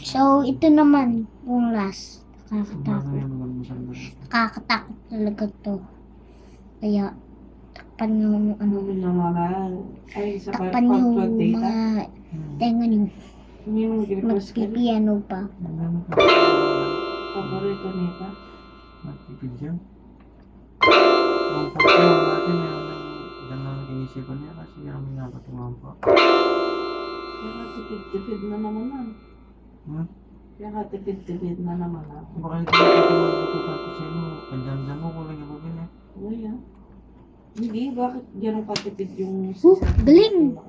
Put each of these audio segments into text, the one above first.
So, ito naman yung last. Nakakatakot talaga to. Kaya, takpan nyo ano. Takpan nyo mga tenga nyo. Magpipiano pa. Paborito nito. Magpipidyo. Ang pagkakas natin yan ang inisipan niya kasi kami napatungan po. Kaya tipid-tipid na naman na. Kaya tipid-tipid na naman na. Baka hindi ko magputukan ko sino. Kanjam-jam mo kulang ako din eh. Uy ah. Hindi, bakit gano'n katipid yung... Galing!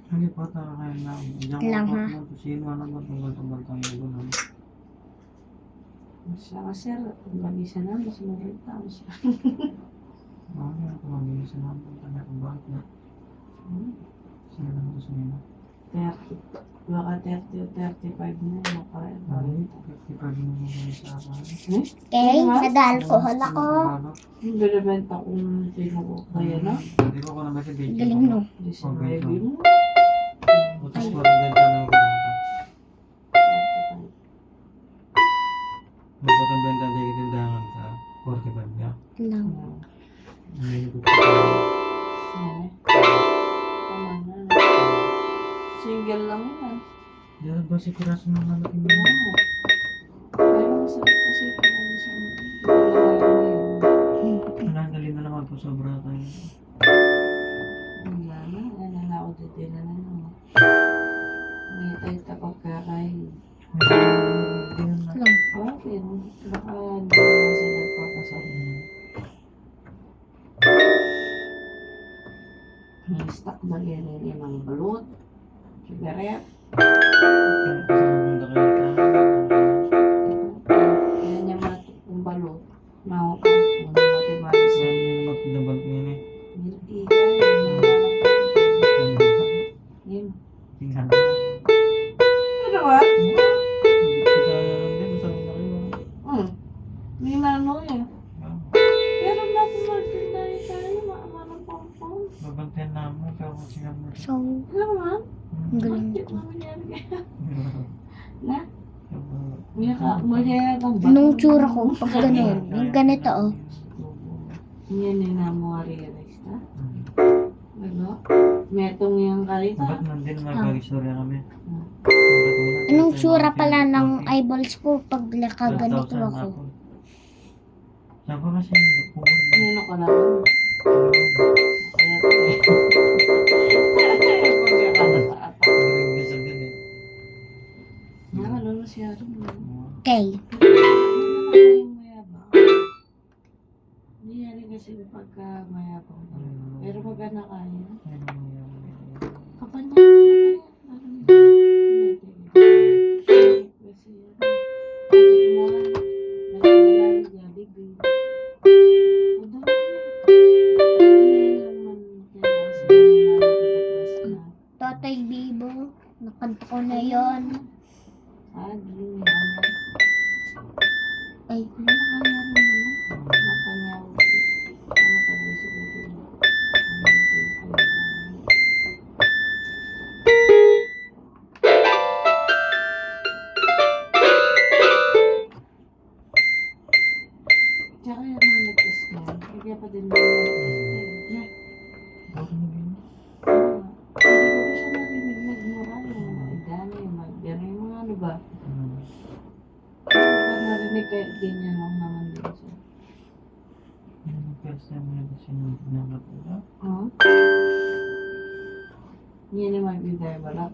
Hindi po taka kayo lang. Lang, ha? Sino ano ba tunggal-tunggal tayo doon? Saka sir, mag-isa na, mas maganda siya. Ano ako mag-iisa na po tayo kung bakit na. Sino lang gusto nila? 30. Baka 30 o 35 na. Ay, 55 mo mo sa akin. Okay, nag-alcohol ako. Yung binibenta kong sino ko. Kaya na? Hindi ko na ba si Beijing? Galing no. Hindi siya baby mo. Utos ko rin benta na yung kumanta. Magpapag ang benta di kitindahan sa 45 niya. Lang. Hindi ko pa. Tama na. Single lang yan. Diyan ba si Kuras ng malaki mo? Oo. Pero masarap kasi kung siya. Nandali na naman po sobra tayo. Wala na. Nananaw dito na naman. Hindi tayo tapagkakain. Lang. Okay. Baka hindi naman sila papasok. May stock ba yan yung mga balot? Sigaret? Yan yung mga tukong balot. Mahukap. Kung mati-mati sa hindi yun. Ano ba? May nano eh. Pero natin magtindahin tayo. Maamanang pang-pang. Babantayan namin pero kung sinabi mo. So, Naman? ang galing Bakit ko. naman yan? Na? Maya kang ba? Anong tsura ko pag ganun? Yung ganito oh. Yan yung namuha-realize na? Ano? Metong yung kalita? Ba't nandun nagkag-istorya kami? Anong tsura pala ng eyeballs ko pag nakaganito ako? Saan ba kasi yung bukuhan? Nino ka lang? Maring bisa din eh. Nakalo na siya rin. Okay. Hindi yan kasi pagka mayabang. Pero magana kaya. Kapag niya kasi hindi mo nagagalang jabig. Totoy Bibo. Nakanta ko na yon. Ay, Tsaka yung mga nag-test na, kaya pa din mga nag-test na. Hindi ko siya narinig magmura yung mga idana, yung gano'n yung mga ano ba. Hindi ko narinig kahit ganyan lang naman din siya. Yan yung magbigay balak.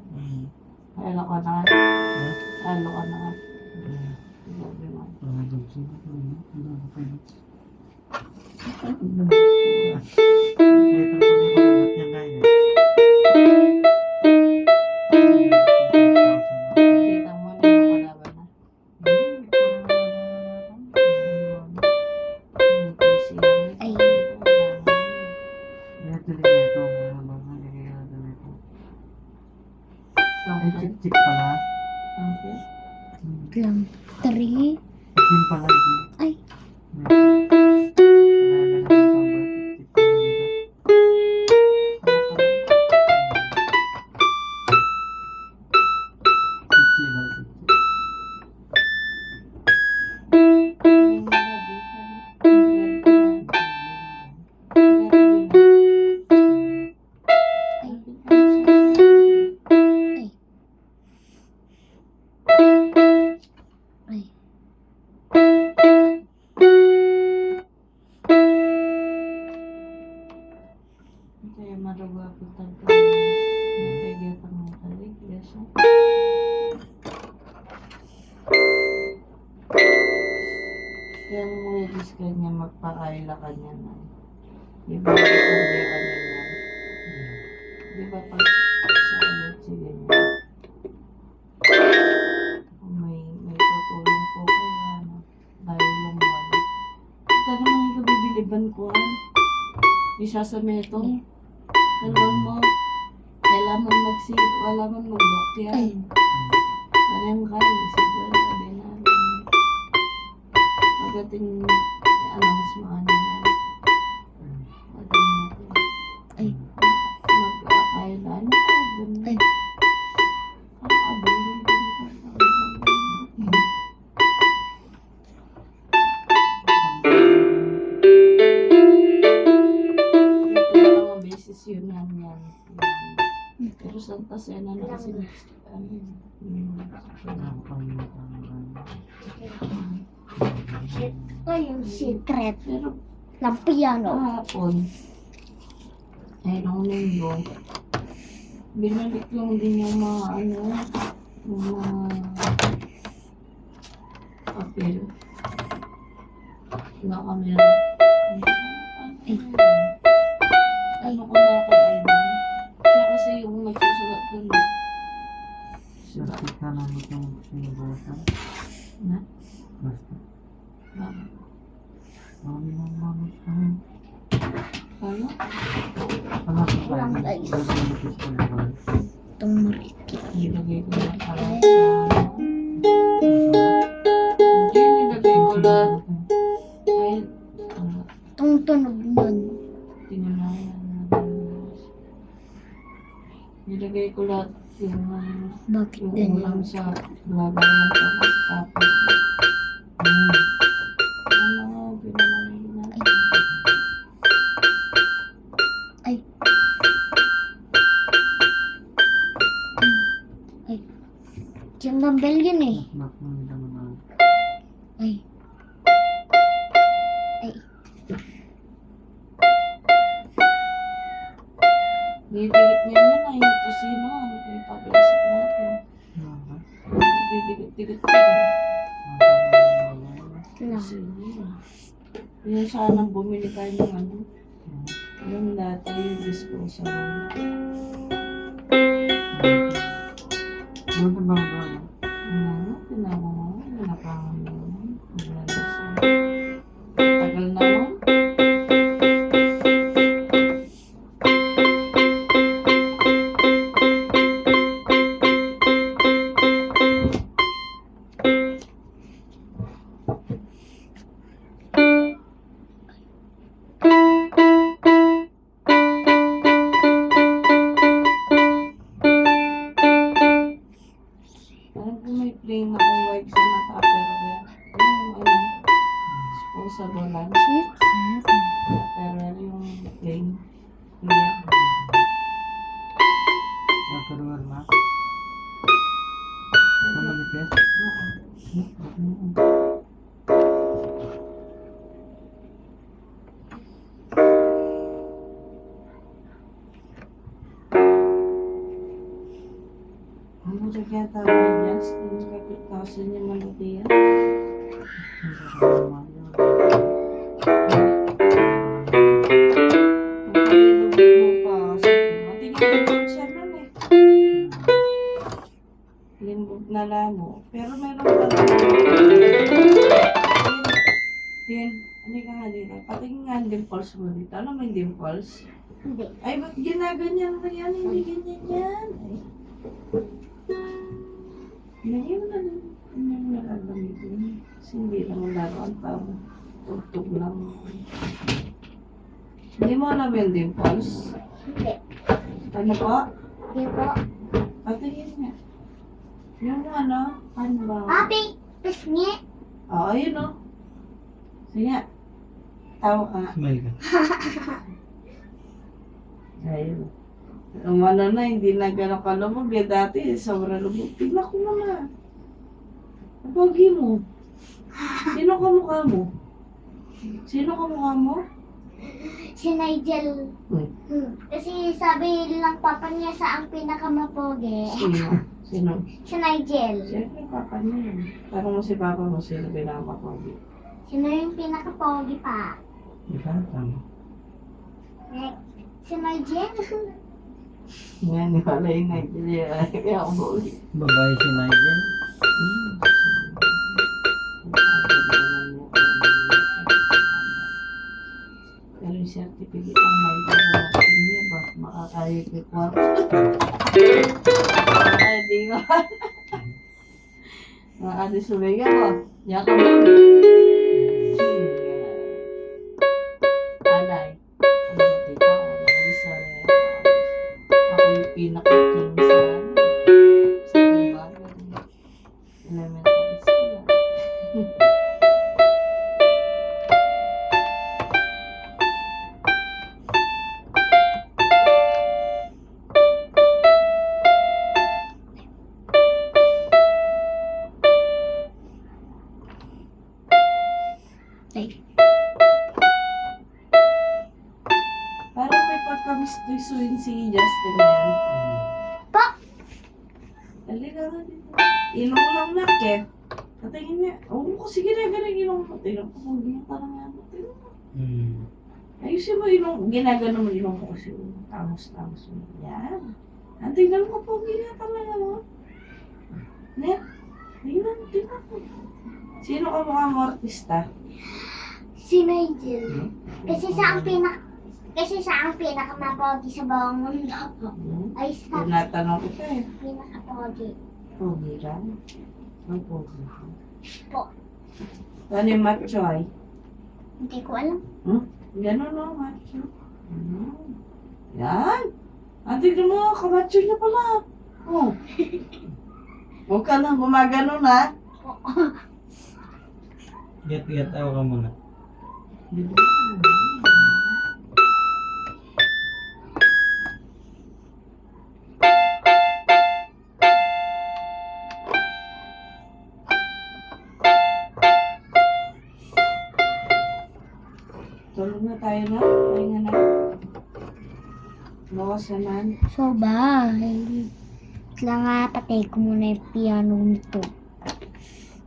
Ayalo ka na nga. Ayalo ka na nga. Sabi mo. Kita mo na yung kalaban na. Yung PC lang. Ay. Chik-chik pala. Okay. lang. 3. Chik pala. Ay. siya. Kaya mo i-risk ka niya magpakaila ka niya na. Di ba hindi ka niya yan? Di ba pag sa ulit sige niya? May tutulong po kaya ano. Dahil lang wala. Ito naman yung kabibiliban ko. Isa sa metong. Kalwan mo. Kailangan wala man mag-book yan. Parang kayo, siguro din na. Pagdating i-announce mo ano na. Pagdating natin. Ay. Mag-akaila na ka. Ay. Abulin din ka. Ito na lang ang basis yun yan. Pero Santa Sena na kasi next ano. Ito yung secret Pero ng piano. kahapon, ay nung linggo, binalik lang din yung mga ano, yung mga papel na kami na ano ko na kay Ivan. Siya kasi yung nagsusulat dun. Sakit ka namin itong sinibusan. Na? Basta. Bakit? Mami ng mami sa amin. Ano? Anak ko Walang tayo. guys. Nag-ibigis ko na ba? Itong marikit. Nilagay ko na para sa hindi, nilagay ko lahat. Ay, Itong tunog nun. tingnan na yan. Nilagay ko lahat yung Bakit yung ganyan? ulam sa lagayan ko sa tapos. Yung mga pinamahingin natin. Ay. Ay. Diyan ng bell yun eh. Nak mo yung naman. Ay. Ay. Didikit niya na yung tosino. Ano ko yung pablasip natin. Didikit-dikit yun. Lang. Tosino. Yun sanang bumili tayo ng ano. Yung dati yung disposable. Buti ba ba? Tinawa mo. Nanapangan mo. Tagal na mo. Parang kung may plain na kung white ka na tupperware. Yung ano, disposable lang. 6, 7. Tupperware yung plain. Clear. Nakaruan na? Mamalipit? Oo. Ano siya kaya tawag niya? Yung kapitasan niya malati yan. Ang palilubog mo pa sa tingin ko siya nun eh. Limbog na lamo. Pero meron pa rin. Hindi ka nga dito. Patingin nga ang dimples mo dito. Ano may dimples? Hindi. Ay, ba't ginaganyan mo yan? Hindi ganyan yan. Ay. Ganyan mo na lang. Ganyan mo na lang gamitin. Kasi hindi naman laro ang tao. Tugtog lang. Hindi mo alam yung dimples? Hindi. Ano pa? Hindi po. Patingin nga. Yung ano? Ano ba? Papi, pisngi. Oo, yun o. Sige nga. Tawa ka nga. Smile ka. Ayun. Umano na, hindi na gano'ng kalumog. Eh, dati, sobrang lumog. Tignan ko naman. Ang pogi mo. Sino kamukha mo? Sino kamukha mo? Si Nigel. Hmm. Kasi sabi lang papa niya sa ang pinakamapogi. Sino? Sino? Si Nigel. Siyempre, papa niya yun. Tanong mo si papa mo, sino pinakapogi? Sino yung pinaka-pogi pa? Ikaw, tama. Si Nigel. Yan, wala yung Nigeria. Kaya ako pogi. Babae si Nigel. Pero yung certificate ang may natin niya ba? Makakaya ko yung kwarto. Ay, di ko. Mga ate Sumega ko. Yaka mo. Alay. Ano mo dito? Ako yung pinaka-king sa kumbagan. Elementary school. Ay, Parang may pagkagustuhin si Justin yan. Pa! Halika nga dito. Ilong lang na, Kev. Katingin niya. Oo ko, sige na, ganun ilong mo. Tingnan ko kung ganyan parang yan. Tingnan mo. Ayusin mo ilong. Ginagano mo ilong ko kasi. Tamos mo. Yan. Ang tingnan ko po, ganyan talaga mo. Net. Tingnan ko. Sino ka mukha mo artista? si Nigel. Kasi siya ang pinaka-mapogi sa buong mundo. Ay, sa Tinatanong kita eh. pinaka-pogi. Pogi lang. Ang pogi. Po. Ano yung macho ay? Hindi ko alam. Gano'n no, macho. Yan. Tignan mo, kamacho niya pala. Oh. Huwag ka lang gumagano na. Get out ka muna. Tulog na tayo na. Pahinga na. Bawas naman. So, bye. Lang nga, patay ko muna yung piano nito.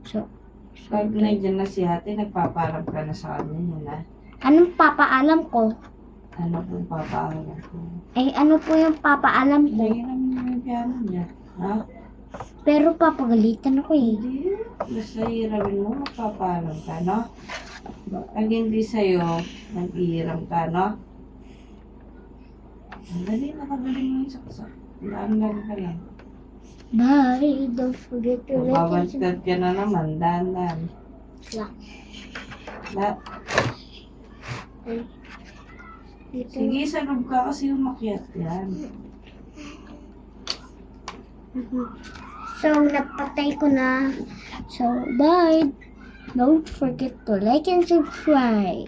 So, Pag nandiyan na si ate, nagpaparap ka na sa kanya yun ha. anong papaalam ko? Ano pong papaalam ko? Ay, ano po yung papaalam ko? Lagyan namin mo yung piano niya. Ha? Pero papagalitan ako eh. Hindi. Basta hiramin mo, magpapaalam ka, no? Pag hindi sa'yo, nag-ihiram ka, no? Ang dali, nakagaling mo yung saksak. Daan-daan ka lang. Bye. Don't forget to like and Mababagtad ka na naman, daan-daan. subscribe. Sige, sa loob ka kasi umakyat yan. So, napatay ko na. So, bye. Don't forget to like and subscribe.